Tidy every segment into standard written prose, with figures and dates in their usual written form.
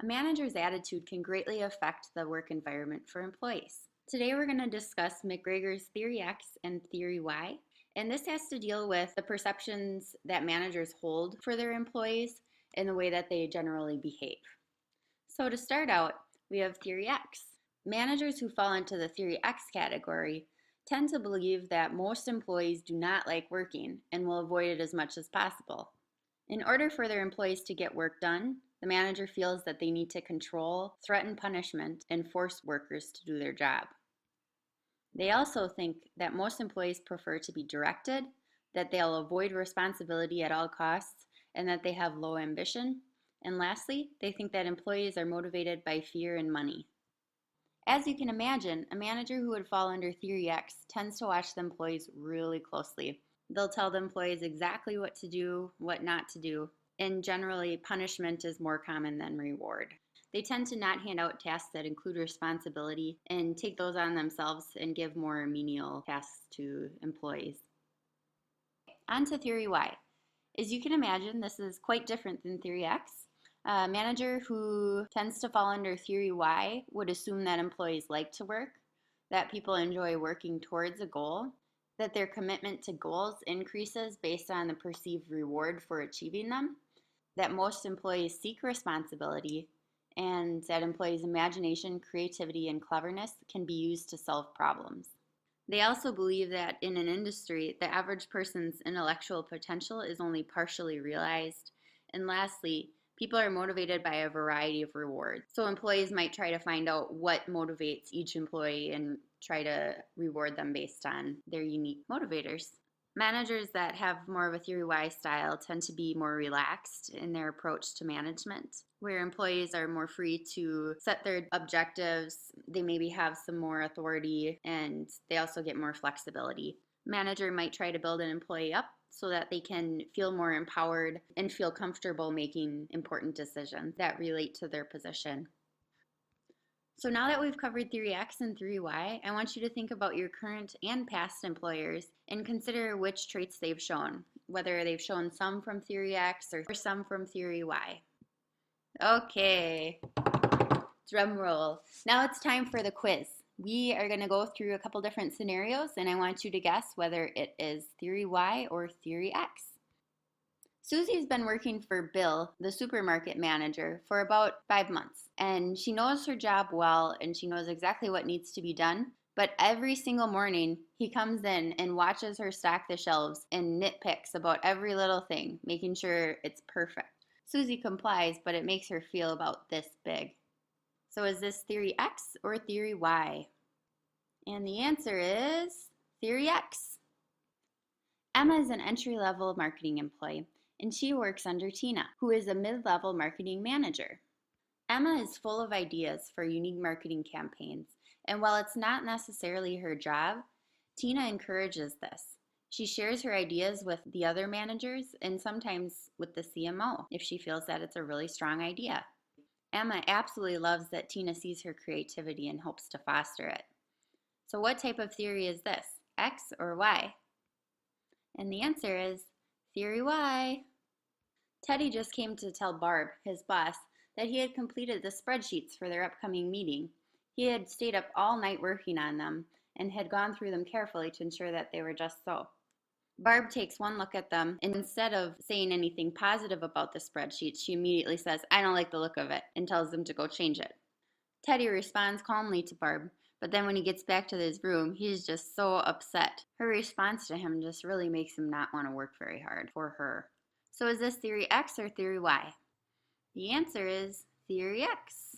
A manager's attitude can greatly affect the work environment for employees. Today we're going to discuss McGregor's Theory X and Theory Y, and this has to deal with the perceptions that managers hold for their employees and the way that they generally behave. So to start out, we have Theory X. Managers who fall into the Theory X category tend to believe that most employees do not like working and will avoid it as much as possible. In order for their employees to get work done, the manager feels that they need to control, threaten punishment, and force workers to do their job. They also think that most employees prefer to be directed, that they'll avoid responsibility at all costs, and that they have low ambition. And lastly, they think that employees are motivated by fear and money. As you can imagine, a manager who would fall under Theory X tends to watch the employees really closely. They'll tell the employees exactly what to do, what not to do, and generally punishment is more common than reward. They tend to not hand out tasks that include responsibility and take those on themselves and give more menial tasks to employees. On to Theory Y. As you can imagine, this is quite different than Theory X. A manager who tends to fall under Theory Y would assume that employees like to work, that people enjoy working towards a goal, that their commitment to goals increases based on the perceived reward for achieving them, that most employees seek responsibility, and that employees' imagination, creativity, and cleverness can be used to solve problems. They also believe that in an industry, the average person's intellectual potential is only partially realized. And lastly, people are motivated by a variety of rewards. So employees might try to find out what motivates each employee and try to reward them based on their unique motivators. Managers that have more of a Theory Y style tend to be more relaxed in their approach to management, where employees are more free to set their objectives. They maybe have some more authority, and they also get more flexibility. Manager might try to build an employee up so that they can feel more empowered and feel comfortable making important decisions that relate to their position. So now that we've covered Theory X and Theory Y, I want you to think about your current and past employers and consider which traits they've shown, whether they've shown some from Theory X or some from Theory Y. Okay, drum roll. Now it's time for the quiz. We are going to go through a couple different scenarios, and I want you to guess whether it is Theory Y or Theory X. Susie's been working for Bill, the supermarket manager, for about 5 months, and she knows her job well and she knows exactly what needs to be done. But every single morning, he comes in and watches her stock the shelves and nitpicks about every little thing, making sure it's perfect. Susie complies, but it makes her feel about this big. So is this Theory X or Theory Y? And the answer is Theory X. Emma is an entry-level marketing employee, and she works under Tina, who is a mid-level marketing manager. Emma is full of ideas for unique marketing campaigns, and while it's not necessarily her job, Tina encourages this. She shares her ideas with the other managers and sometimes with the CMO if she feels that it's a really strong idea. Emma absolutely loves that Tina sees her creativity and hopes to foster it. So what type of theory is this, X or Y? And the answer is Theory Y. Teddy just came to tell Barb, his boss, that he had completed the spreadsheets for their upcoming meeting. He had stayed up all night working on them and had gone through them carefully to ensure that they were just so. Barb takes one look at them, and instead of saying anything positive about the spreadsheets, she immediately says, "I don't like the look of it," and tells them to go change it. Teddy responds calmly to Barb, but then when he gets back to his room, he's just so upset. Her response to him just really makes him not want to work very hard for her. So is this Theory X or Theory Y? The answer is Theory X.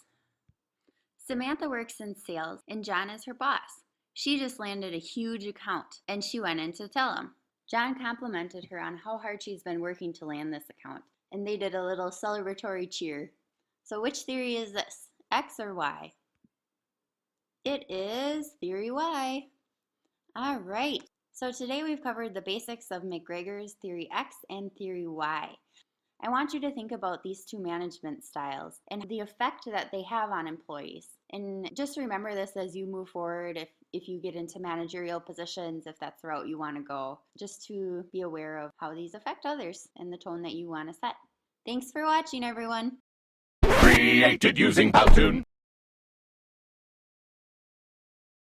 Samantha works in sales, and John is her boss. She just landed a huge account, and she went in to tell him. John complimented her on how hard she's been working to land this account, and they did a little celebratory cheer. So which theory is this, X or Y? It is Theory Y. All right, so today we've covered the basics of McGregor's Theory X and Theory Y. I want you to think about these two management styles and the effect that they have on employees. And just remember this as you move forward, if you get into managerial positions, if that's the route you want to go, just to be aware of how these affect others and the tone that you want to set. Thanks for watching, everyone. Created using Powtoon.